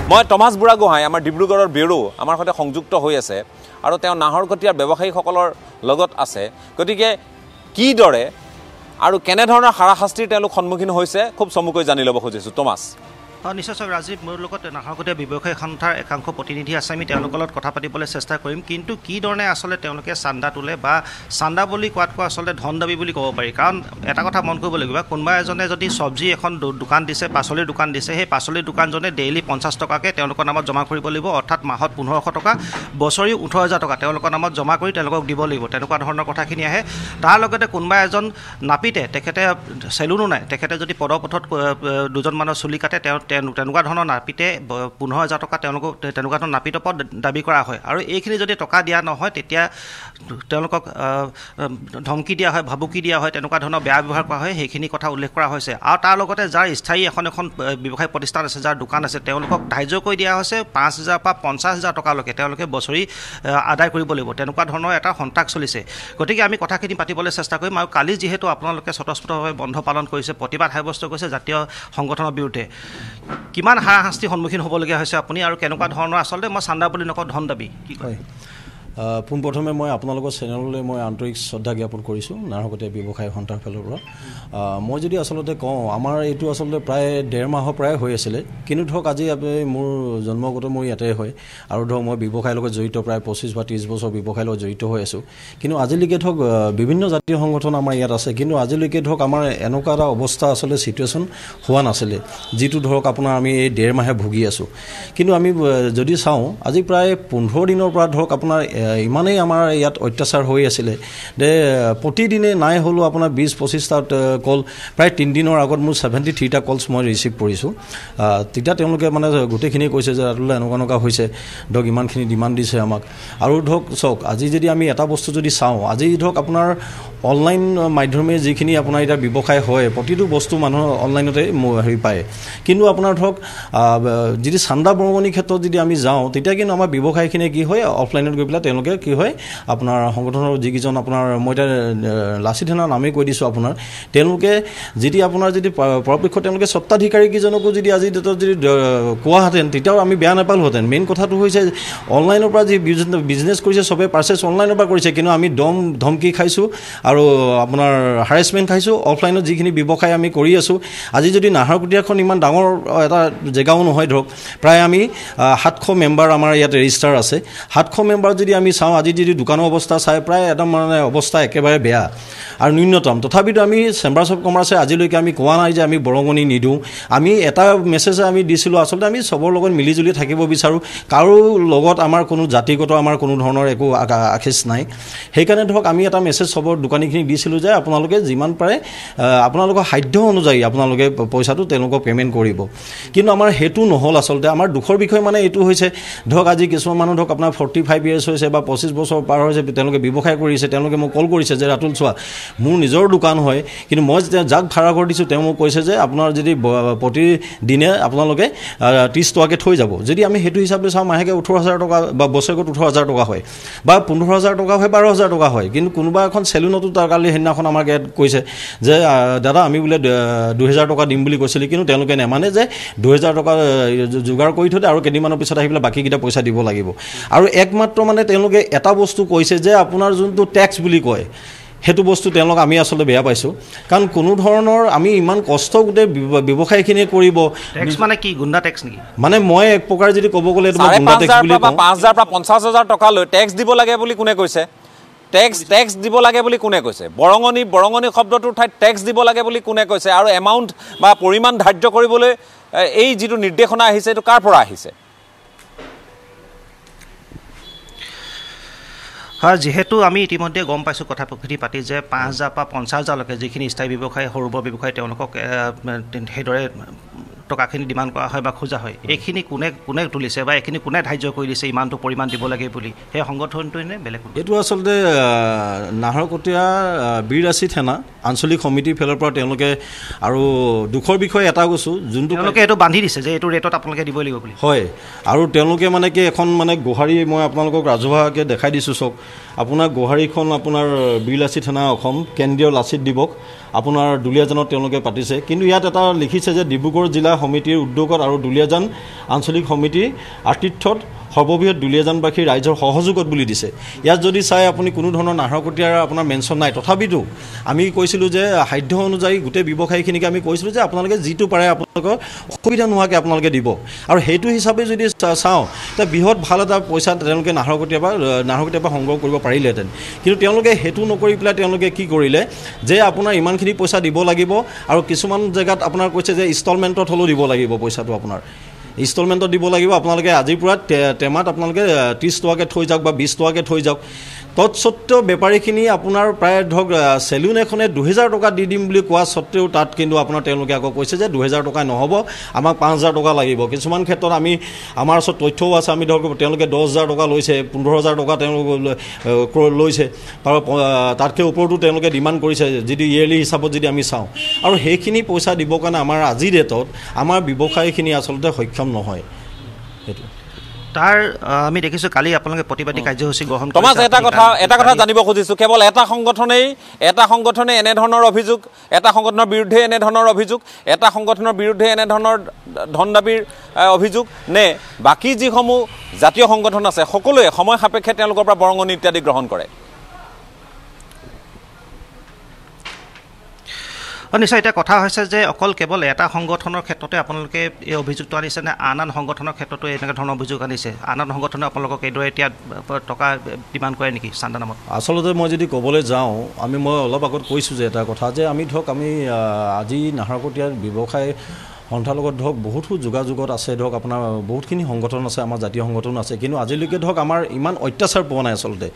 মই টমাছ বুঢ়াগোহাঁই আমাৰ ডিব্ৰুগড়ৰ ব্যুৰো আমাৰ সৈতে সংযুক্ত হৈ আছে আৰু তেওঁ নাহৰকটীয়াৰ ব্যৱসায়ীসকলৰ লগত আছে গতিকে কিদৰে আৰু কেনেধৰণৰ হাৰাশাস্তিৰ তেওঁলোক সন্মুখীন হৈছে খুব চমুকৈ জানি ল'ব খুজিছোঁ টমাছ নিশ্চয় ৰাজীৱ মোৰ লগত নাহৰকটীয়া ব্যৱসায়ী সন্থাৰ একাংশ প্ৰতিনিধি আছে আমি তেওঁলোকৰ লগত কথা পাতিবলৈ চেষ্টা কৰিম কিন্তু কি ধৰণে আচলতে তেওঁলোকে চান্দা তোলে বা চান্দা বুলি কোৱাতকৈ আচলতে ধন দাবী বুলি ক'ব পাৰি কাৰণ এটা কথা মন কৰিব লাগিব কোনোবা এজনে যদি চব্জি এখন দোকান দিছে পাচলিৰ দোকান দিছে সেই পাচলিৰ দোকানজনে ডেইলি 50 টকাকৈ তেওঁলোকৰ নামত জমা কৰিব লাগিব অৰ্থাৎ মাহত 1500 টকা বছৰি 18000 টকা তেওঁলোকৰ নামত জমা কৰি তেওঁলোকক দিব লাগিব তেনেকুৱা ধৰণৰ কথাখিনি আহে তাৰ লগতে কোনোবা এজন নাপিতে তেখেতে চেলুনো নাই তেখেতে যদি পদপথত দুজন মানুহৰ চুলি কাটে তেনেকুৱা ধৰণৰ নাপিতে 15000 টকা তেওঁলোকক তেনেকুৱা ধৰণৰ নাপিতৰ পদ দাবী কৰা হয় আৰু এইখিনি যদি টকা দিয়া নহয় তেতিয়া তেওঁলোকক ধমকি দিয়া হয় ভাবুকি দিয়া হয় তেনেকুৱা ধৰণৰ বেয়া ব্যৱহাৰ কৰা হয় সেইখিনি কথা উল্লেখ কৰা হৈছে আৰু তাৰ লগতে যাৰ স্থায়ী এখন ব্যৱসায় প্ৰতিষ্ঠান আছে যাৰ দোকান আছে তেওঁলোকক ধাৰ্য কৰি দিয়া হৈছে 5000 পৰা 50000 টকালৈকে তেওঁলোকে বছৰি আদায় কৰিব লাগিব তেনেকুৱা ধৰণৰ এটা সন্ত্ৰাস চলিছে গতিকে আমি কথাখিনি পাতিবলৈ চেষ্টা কৰিম আৰু কালি যিহেতু আপোনালোকে স্বতঃস্ফূৰ্তভাৱে বন্ধ পালন কৰিছে প্ৰতিবাদ সাব্যস্ত কৰিছে জাতীয় সংগঠনৰ বিৰুদ্ধে কিমান হাৰাশাস্তিৰ সন্মুখীন হ'বলগীয়া হৈছে আপুনি আৰু কেনেকুৱা ধৰণৰ আচলতে মই চান্দা বুলি নকওঁ ধন দাবী কি কয় পোনপ্ৰথমে মই আপোনালোকৰ চেনেললৈ মই আন্তৰিক শ্ৰদ্ধা জ্ঞাপন কৰিছোঁ নাহৰকটীয়া ব্যৱসায়ী সন্থাৰ ফালৰ পৰা মই যদি আচলতে কওঁ আমাৰ এইটো আচলতে প্ৰায় 1.5 মাহৰ প্ৰায় হৈ আছিলে কিন্তু ধৰক আজি মোৰ জন্মগত মোৰ ইয়াতে হয় আৰু ধৰক মই ব্যৱসায়ৰ লগত জড়িত প্ৰায় 25 বা 30 বছৰ ব্যৱসায়ৰ লগত জড়িত হৈ আছোঁ কিন্তু আজিলৈকে ধৰক বিভিন্ন জাতীয় সংগঠন আমাৰ ইয়াত আছে কিন্তু আজিলৈকে ধৰক আমাৰ এনেকুৱা এটা অৱস্থা আচলতে চিটুৱেশ্যন হোৱা নাছিলে যিটো ধৰক আপোনাৰ আমি এই 1.5 মাহে ভুগি আছোঁ কিন্তু আমি যদি চাওঁ আজি প্ৰায় 15 দিনৰ পৰা ধৰক আপোনাৰ ইমানেই আমাৰ ইয়াত অত্যাচাৰ হৈ আছিলে যে প্ৰতিদিনে নাই হ'লেও আপোনাৰ 20-25টা কল প্ৰায় 3 দিনৰ আগত মোৰ 73টা কলছ মই ৰিচিভ কৰিছোঁ তেতিয়া তেওঁলোকে মানে গোটেইখিনি কৈছে যে ৰাতুল্লা এনেকুৱা হৈছে ধৰক ইমানখিনি ডিমাণ্ড দিছে আমাক আৰু ধৰক চাওক আজি যদি আমি এটা বস্তু যদি চাওঁ আজি ধৰক আপোনাৰ অনলাইন মাধ্যমে যিখিনি আপোনাৰ এতিয়া ব্যৱসায় হয় প্ৰতিটো বস্তু মানুহ অনলাইনতে হেৰি পায় কিন্তু আপোনাৰ ধৰক যদি চান্দা বৰঙণিৰ ক্ষেত্ৰত যদি আমি যাওঁ তেতিয়া কিন্তু আমাৰ ব্যৱসায়খিনিয়ে কি হয় অফলাইনত গৈ পেলাই তেওঁলোকে কি হয় আপোনাৰ সংগঠনৰ যিকেইজন আপোনাৰ মই এতিয়া লাচিত সেনাৰ নামেই কৈ দিছোঁ আপোনাৰ তেওঁলোকে যদি আপোনাৰ যদি পৰাপক্ষত তেওঁলোকে স্বত্বাধিকাৰীকেইজনকো যদি আজি ডেটত যদি কোৱাহেঁতেন তেতিয়াও আমি বেয়া নাপালোহেঁতেন মেইন কথাটো হৈছে অনলাইনৰ পৰা যি বিজনেছ কৰিছে চবেই পাৰ্চেছ অনলাইনৰ পৰা কৰিছে কিন্তু আমি ধমকি খাইছোঁ আৰু আপোনাৰ হাৰেছমেণ্ট খাইছোঁ অফলাইনত যিখিনি ব্যৱসায় আমি কৰি আছোঁ আজি যদি নাহৰকটীয়াখন ইমান ডাঙৰ এটা জেগাও নহয় ধৰক প্ৰায় আমি 700 মেম্বাৰ আমাৰ ইয়াত ৰেজিষ্টাৰ আছে 700 মেম্বাৰ যদি আমি চাওঁ আজি যদি দোকানৰ অৱস্থা চাই প্ৰায় একদম মানে অৱস্থা একেবাৰে বেয়া আৰু ন্যূনতম তথাপিতো আমি চেম্বাৰ্ছ অফ কমাৰ্চে আজিলৈকে আমি কোৱা নাই যে আমি বৰঙণি নিদিওঁ আমি এটা মেছেজ আমি দিছিলোঁ আচলতে আমি চবৰ লগত মিলিজুলি থাকিব বিচাৰোঁ কাৰো লগত আমাৰ কোনো জাতিগত আমাৰ কোনো ধৰণৰ একো আখেজ নাই সেইকাৰণে ধৰক আমি এটা মেছেজ চবৰ দোকানীখিনি দিছিলোঁ যে আপোনালোকে যিমান পাৰে আপোনালোকৰ সাধ্য অনুযায়ী আপোনালোকে পইচাটো তেওঁলোকক পে'মেণ্ট কৰিব কিন্তু আমাৰ সেইটো নহ'ল আচলতে আমাৰ দুখৰ বিষয় মানে এইটো হৈছে ধৰক আজি কিছুমান মানুহ ধৰক আপোনাৰ 45 ইয়াৰ্ছ হৈছে বা 25 বছৰ পাৰ হৈছে তেওঁলোকে ব্যৱসায় কৰিছে তেওঁলোকে মোক কল কৰিছে যে ৰাতুল চোৱা মোৰ নিজৰ দোকান হয় কিন্তু মই যেতিয়া যাক ভাড়া কৰি দিছোঁ তেওঁ মোক কৈছে যে আপোনাৰ যদি প্ৰতিদিনে আপোনালোকে 30 টকাকৈ থৈ যাব যদি আমি সেইটো হিচাপে চাওঁ মাহেকে 18000 টকা বা বছৰেকত 18000 টকা হয় বা 15000 টকা হয় 12000 টকা হয় কিন্তু কোনোবা এখন চেলুনতো তাৰ কালি সেইদিনাখন আমাক ইয়াত কৈছে যে দাদা আমি বোলে 2000 টকা দিম বুলি কৈছিলোঁ কিন্তু তেওঁলোকে নেমানে যে 2000 টকা যোগাৰ কৰি থৈ আৰু কেইদিনমানৰ পিছত আহি পেলাই বাকীকেইটা পইচা দিব লাগিব আৰু একমাত্ৰ মানে তেওঁলোকে এটা বস্তু কৈছে যে আপোনাৰ যোনটো টেক্স বুলি কয় সেইটো বস্তু তেওঁলোক আমি আচলতে বেয়া পাইছোঁ কাৰণ কোনো ধৰণৰ আমি ইমান কষ্ট গোটেই ব্যৱসায়খিনিয়ে কৰিব টেক্স মানে কি গুণ্ডা টেক্স নেকি মানে মই এক প্ৰকাৰ যদি ক'ব গ'লে গুণ্ডা টেক্স বুলি কওঁ 5000 পৰা 50000 টকা লৈ টেক্স দিব লাগে বুলি কোনে কৈছে টেক্স দিব লাগে বুলি কোনে কৈছে বৰঙণি শব্দটোৰ ঠাইত টেক্স দিব লাগে বুলি কোনে কৈছে আৰু এমাউণ্ট বা পৰিমাণ ধাৰ্য কৰিবলৈ এই যিটো নিৰ্দেশনা আহিছে এইটো কাৰ পৰা আহিছে হয় যেহেতু আমি ইতিমধ্যে গম পাইছোঁ কথা প্ৰকৃতি পাতি যে 5000 পৰা 50000লৈকে যিখিনি স্থায়ী ব্যৱসায় সৰু বৰ ব্যৱসায় তেওঁলোকক সেইদৰে টকাখিনি ডিমাণ্ড কৰা হয় বা খোজা হয় এইখিনি কোনে তুলিছে বা এইখিনি কোনে ধাৰ্য কৰি দিছে ইমানটো পৰিমাণ দিব লাগে বুলি সেই সংগঠনটোৱে নে বেলেগ এইটো আচলতে নাহৰকটীয়া বীৰৰাচি থানা আঞ্চলিক সমিতিৰ ফালৰ পৰা তেওঁলোকে আৰু দুখৰ বিষয়ে এটা কৈছোঁ যোনটো তেওঁলোকে এইটো বান্ধি দিছে যে এইটো ৰেটত আপোনালোকে দিবই লাগিব বুলি হয় আৰু তেওঁলোকে মানে কি এখন মানে গোহাৰি মই আপোনালোকক ৰাজহুৱাকৈ দেখাই দিছোঁ চাওক আপোনাৰ গোহাৰিখন আপোনাৰ বীৰৰাচি থানা অসম কেন্দ্ৰীয় লাচিত দিৱস আপোনাৰ দুলীয়াজানত তেওঁলোকে পাতিছে কিন্তু ইয়াত এটা লিখিছে যে ডিব্ৰুগড় জিলা সমিতিৰ উদ্যোগত আৰু দুলীয়াজান আঞ্চলিক সমিতিৰ আতিথ্যত সৰ্ববৃহৎ দুলীয়াজানবাসী ৰাইজৰ সহযোগত বুলি দিছে। ইয়াত যদি চাই আপুনি কোনো ধৰণৰ নাহৰকটীয়াৰ আপোনাৰ মেনশ্যন নাই। তথাপিতো আমি কৈছিলোঁ যে সাধ্য অনুযায়ী গোটেই ব্যৱসায়ীখিনিকে আমি কৈছিলোঁ যে আপোনালোকে যিটো পাৰে আপোনালোকৰ অসুবিধা নোহোৱাকৈ আপোনালোকে দিব। আৰু সেইটো হিচাপে যদি চাওঁ তেতিয়া বৃহৎ ভাল এটা পইচা তেওঁলোকে নাহৰকটীয়াৰ পৰা সংগ্ৰহ কৰিব পাৰিলেহেঁতেন। কিন্তু তেওঁলোকে সেইটো নকৰি পেলাই তেওঁলোকে কি কৰিলে যে আপোনাৰ ইমানখিনি পইচা দিব লাগিব আৰু কিছুমান জেগাত আপোনাৰ কৈছে যে ইনষ্টলমেণ্টত হ'লেও দিব লাগিব পইচাটো আপোনাৰ ইনষ্টলমেণ্টত দিব লাগিব। আপোনালোকে আজিৰ পৰা টেমাত আপোনালোকে 30 টকাকৈ থৈ যাওক বা 20 টকাকৈ থৈ যাওক। তৎসত্ত্বেও বেপাৰীখিনি আপোনাৰ প্ৰায় ধৰক চেলুন এখনে 2000 টকা দি দিম বুলি কোৱা স্বত্তেও তাত কিন্তু আপোনাৰ তেওঁলোকে আকৌ কৈছে যে 2000 টকা নহ'ব, আমাক 5000 টকা লাগিব। কিছুমান ক্ষেত্ৰত আমাৰ ওচৰত তথ্যও আছে, আমি ধৰক তেওঁলোকে 10000 টকা লৈছে, 15000 টকা তেওঁলোকে লৈছে, তাতকৈ ওপৰতো তেওঁলোকে ডিমাণ্ড কৰিছে যদি ইয়েৰলি হিচাপত যদি আমি চাওঁ। আৰু সেইখিনি পইচা দিবৰ কাৰণে আমাৰ আজিৰ ডেটত আমাৰ ব্যৱসায়ীখিনি আচলতে সক্ষম নহয়। সেইটো তাৰ আমি দেখিছোঁ কালি আপোনালোকে প্ৰতিবাদী কাৰ্যসূচী গ্ৰহণ কৰিছে। তোমাক এটা কথা জানিব খুজিছোঁ, কেৱল এটা সংগঠনে এনেধৰণৰ অভিযোগ, এটা সংগঠনৰ বিৰুদ্ধে এনেধৰণৰ অভিযোগ, এটা সংগঠনৰ বিৰুদ্ধে এনেধৰণৰ ধন দাবীৰ অভিযোগ, নে বাকী যিসমূহ জাতীয় সংগঠন আছে সকলোৱে সময় সাপেক্ষে তেওঁলোকৰ পৰা বৰঙণি ইত্যাদি গ্ৰহণ কৰে? নিশ্চয় এতিয়া কথা হৈছে যে অকল কেৱল এটা সংগঠনৰ ক্ষেত্ৰতে আপোনালোকে এই অভিযোগটো আনিছে নে আন সংগঠনৰ ক্ষেত্ৰতো এনেকুৱা ধৰণৰ অভিযোগ আনিছে? আন সংগঠনে আপোনালোকক এইদৰে এতিয়া টকা ডিমাণ্ড কৰে নেকি চান্দা নামত? আচলতে মই যদি ক'বলৈ যাওঁ, মই অলপ আগত কৈছোঁ যে এটা কথা যে আমি আজি নাহৰকটীয়াৰ ব্যৱসায় সন্থাৰ লগত ধৰক বহুতো যোগাযোগত আছে। ধৰক আপোনাৰ বহুতখিনি সংগঠন আছে, আমাৰ জাতীয় সংগঠন আছে, কিন্তু আজিলৈকে ধৰক আমাৰ ইমান অত্যাচাৰ পোৱা নাই আচলতে।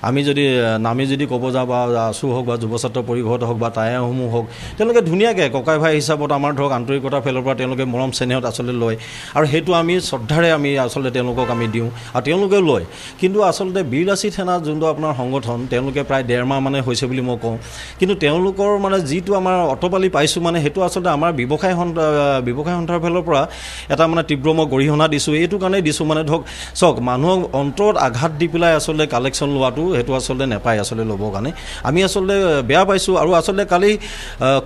আমি যদি নামি যদি ক'ব যাওঁ বা আছু হওক বা যুৱ ছাত্ৰ পৰিষদ হওক বা টায়াসমূহ হওক, তেওঁলোকে ধুনীয়াকৈ ককাই ভাই হিচাপত আমাৰ ধৰক আন্তৰিকতাৰ ফালৰ পৰা তেওঁলোকে মৰম চেনেহত আচলতে লয় আৰু সেইটো আমি শ্ৰদ্ধাৰে আমি আচলতে তেওঁলোকক আমি দিওঁ আৰু তেওঁলোকেও লয়। কিন্তু আচলতে বীৰ লাচিত সেনা যোনটো আপোনাৰ সংগঠন, তেওঁলোকে প্ৰায় 1.5 মাহ মানে হৈছে বুলি মই কওঁ। কিন্তু তেওঁলোকৰ মানে যিটো আমাৰ অটপালি পাইছোঁ মানে সেইটো আচলতে আমাৰ ব্যৱসায় সন্থাৰ ফালৰ পৰা এটা মানে তীব্ৰ মই গৰিহণা দিছোঁ। এইটো কাৰণেই দিছোঁ মানে ধৰক চাওক, মানুহক অন্তৰত আঘাত দি পেলাই আচলতে কালেকশ্যন লোৱাটো সেইটো আচলতে নাপায় আচলতে ল'বৰ কাৰণে। আমি আচলতে বেয়া পাইছোঁ আৰু আচলতে কালি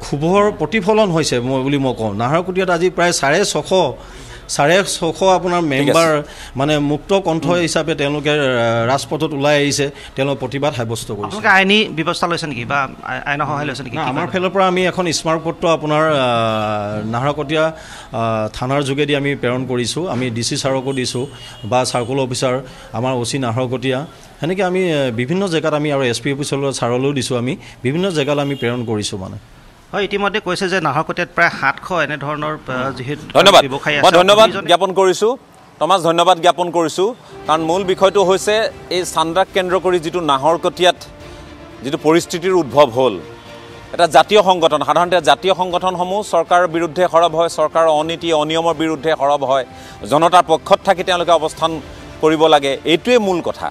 ক্ষোভৰ প্ৰতিফলন হৈছে বুলি মই কওঁ। নাহৰকটীয়াত আজি প্ৰায় 650 আপোনাৰ মেম্বাৰ মানে মুক্ত কণ্ঠ হিচাপে তেওঁলোকে ৰাজপথত ওলাই আহিছে, তেওঁলোকে প্ৰতিবাদ সাব্যস্ত কৰিছে। আইনী ব্যৱস্থা লৈছে নেকি বা আইনৰ সহায় লৈছে নেকি? আমাৰ ফালৰ পৰা আমি এখন স্মাৰকপত্ৰ আপোনাৰ নাহৰকটীয়া থানাৰ যোগেদি আমি প্ৰেৰণ কৰিছোঁ। আমি DC ছাৰকো দিছোঁ বা চাৰ্কুল অফিচাৰ আমাৰ OC নাহৰকটীয়া, সেনেকৈ আমি বিভিন্ন জেগাত আমি আৰু SP অফিচলৈ ছাৰলৈও দিছোঁ। আমি বিভিন্ন জেগালৈ আমি প্ৰেৰণ কৰিছোঁ মানে। হয়, ইতিমধ্যে কৈছে যে নাহৰকটীয়াত প্ৰায় 700 এনেধৰণৰ যিহেতু ব্যৱসায়ী আছে। ধন্যবাদ জ্ঞাপন কৰিছোঁ টমাছ, ধন্যবাদ জ্ঞাপন কৰিছোঁ, কাৰণ মূল বিষয়টো হৈছে এই চান্দাক কেন্দ্ৰ কৰি যিটো নাহৰকটীয়াত যিটো পৰিস্থিতিৰ উদ্ভৱ হ'ল। এটা জাতীয় সংগঠন, সাধাৰণতে জাতীয় সংগঠনসমূহ চৰকাৰৰ বিৰুদ্ধে সৰব হয়, চৰকাৰৰ অনীতি অনিয়মৰ বিৰুদ্ধে সৰব হয়, জনতাৰ পক্ষত থাকি তেওঁলোকে অৱস্থান কৰিব লাগে, এইটোৱে মূল কথা।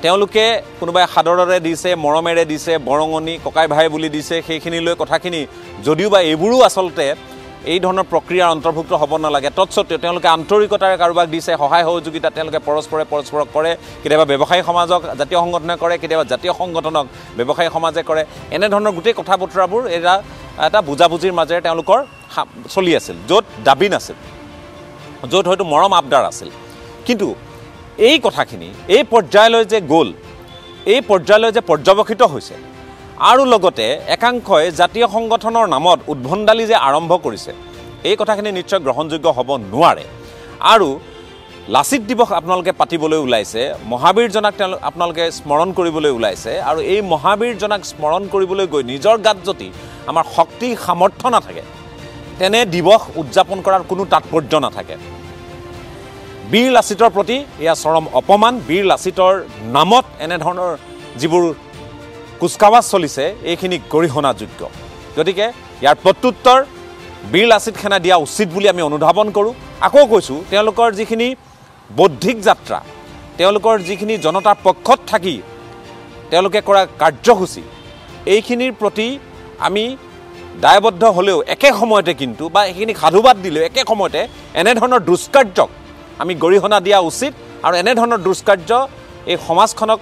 তেওঁলোকে কোনোবাই সাদৰেৰে দিছে, মৰমেৰে দিছে, বৰঙণি ককাই ভাই বুলি দিছে, সেইখিনিলৈ কথাখিনি যদিও বা এইবোৰো আচলতে এই ধৰণৰ প্ৰক্ৰিয়াৰ অন্তৰ্ভুক্ত হ'ব নালাগে। তৎসত্ত্বেও তেওঁলোকে আন্তৰিকতাৰে কাৰোবাক দিছে, সহায় সহযোগিতা তেওঁলোকে পৰস্পৰক কৰে। কেতিয়াবা ব্যৱসায়ী সমাজক জাতীয় সংগঠনে কৰে, কেতিয়াবা জাতীয় সংগঠনক ব্যৱসায়ী সমাজে কৰে। এনেধৰণৰ গোটেই কথা বতৰাবোৰ এটা বুজাবুজিৰ মাজেৰে তেওঁলোকৰ চলি আছিল, য'ত দাবী নাছিল, য'ত হয়তো মৰম আবদাৰ আছিল। কিন্তু এই কথাখিনি এই পৰ্যায়লৈ যে গ'ল, এই পৰ্যায়লৈ যে পৰ্যবেক্ষিত হৈছে, আৰু লগতে একাংশই জাতীয় সংগঠনৰ নামত উদ্ভণ্ডালি যে আৰম্ভ কৰিছে, এই কথাখিনি নিশ্চয় গ্ৰহণযোগ্য হ'ব নোৱাৰে। আৰু লাচিত দিৱস আপোনালোকে পাতিবলৈ ওলাইছে, মহাবীৰজনাক আপোনালোকে স্মৰণ কৰিবলৈ ওলাইছে, আৰু এই মহাবীৰজনাক স্মৰণ কৰিবলৈ গৈ নিজৰ গাত যদি আমাৰ শক্তি সামৰ্থ্য নাথাকে, তেনে দিৱস উদযাপন কৰাৰ কোনো তাৎপৰ্য নাথাকে। বীৰ লাচিতৰ প্ৰতি এয়া চৰম অপমান। বীৰ লাচিতৰ নামত এনেধৰণৰ যিবোৰ কুচকাৱাজ চলিছে, এইখিনি গৰিহণাযোগ্য। গতিকে ইয়াৰ প্ৰত্যুত্তৰ বীৰ লাচিত সেনা দিয়া উচিত বুলি আমি অনুধাৱন কৰোঁ। আকৌ কৈছোঁ, তেওঁলোকৰ যিখিনি বৌদ্ধিক যাত্ৰা, তেওঁলোকৰ যিখিনি জনতাৰ পক্ষত থাকি তেওঁলোকে কৰা কাৰ্যসূচী, এইখিনিৰ প্ৰতি আমি দায়বদ্ধ হ'লেও একে সময়তে কিন্তু বা এইখিনিক সাধুবাদ দিলেও একে সময়তে এনেধৰণৰ দুষ্কাৰ্যক আমি গৰিহণা দিয়া উচিত। আৰু এনেধৰণৰ দুষ্কাৰ্য এই সমাজখনক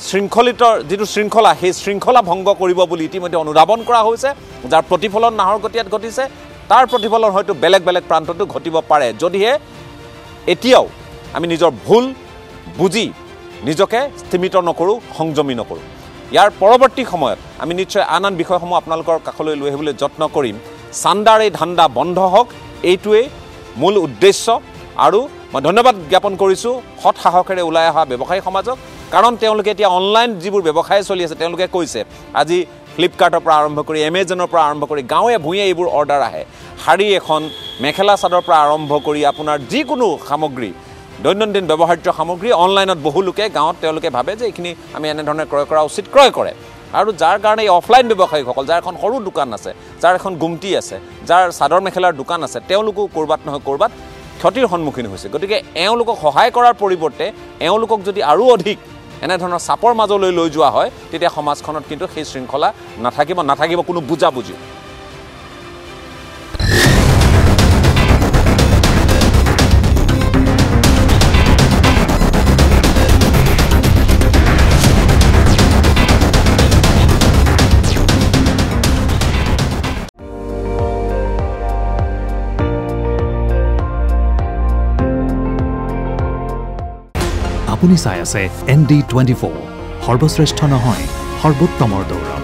শৃংখলিত যিটো শৃংখলা, সেই শৃংখলা ভংগ কৰিব বুলি ইতিমধ্যে অনুধাৱন কৰা হৈছে, যাৰ প্ৰতিফলন নাহৰকটীয়াত ঘটিছে। তাৰ প্ৰতিফলন হয়তো বেলেগ বেলেগ প্ৰান্ততো ঘটিব পাৰে যদিহে এতিয়াও আমি নিজৰ ভুল বুজি নিজকে স্থিমিত নকৰোঁ সংযমী নকৰোঁ ইয়াৰ পৰৱৰ্তী সময়ত আমি নিশ্চয় আন আন বিষয়সমূহ আপোনালোকৰ কাষলৈ লৈ আহিবলৈ যত্ন কৰিম চান্দাৰ এই ধান্দা বন্ধ হওক এইটোৱেই মূল উদ্দেশ্য আৰু মই ধন্যবাদ জ্ঞাপন কৰিছোঁ সৎ সাহসেৰে ওলাই অহা ব্যৱসায়ী সমাজক কাৰণ তেওঁলোকে এতিয়া অনলাইন যিবোৰ ব্যৱসায় চলি আছে তেওঁলোকে কৈছে আজি ফ্লিপকাৰ্টৰ পৰা আৰম্ভ কৰি এমেজনৰ পৰা আৰম্ভ কৰি গাঁৱে ভূঞে এইবোৰ অৰ্ডাৰ আহে শাৰী এখন মেখেলা চাদৰ পৰা আৰম্ভ কৰি আপোনাৰ যিকোনো সামগ্ৰী দৈনন্দিন ব্যৱহাৰ্য সামগ্ৰী অনলাইনত বহু লোকে গাঁৱত তেওঁলোকে ভাবে যে এইখিনি আমি এনেধৰণে ক্ৰয় কৰা উচিত ক্ৰয় কৰে আৰু যাৰ কাৰণে এই অফলাইন ব্যৱসায়ীসকল যাৰ এখন সৰু দোকান আছে যাৰ এখন গুমটি আছে যাৰ চাদৰ মেখেলাৰ দোকান আছে তেওঁলোকো ক'ৰবাত নহয় ক'ৰবাত ক্ষতিৰ সন্মুখীন হৈছে গতিকে এওঁলোকক সহায় কৰাৰ পৰিৱৰ্তে এওঁলোকক যদি আৰু অধিক এনেধৰণৰ চাপৰ মাজলৈ লৈ যোৱা হয় তেতিয়া সমাজখনত কিন্তু সেই শৃংখলা নাথাকিব কোনো বুজাবুজি আপুনি চাই আছে ND24 সৰ্বশ্ৰেষ্ঠ নহয় সৰ্বোত্তমৰ দৌৰ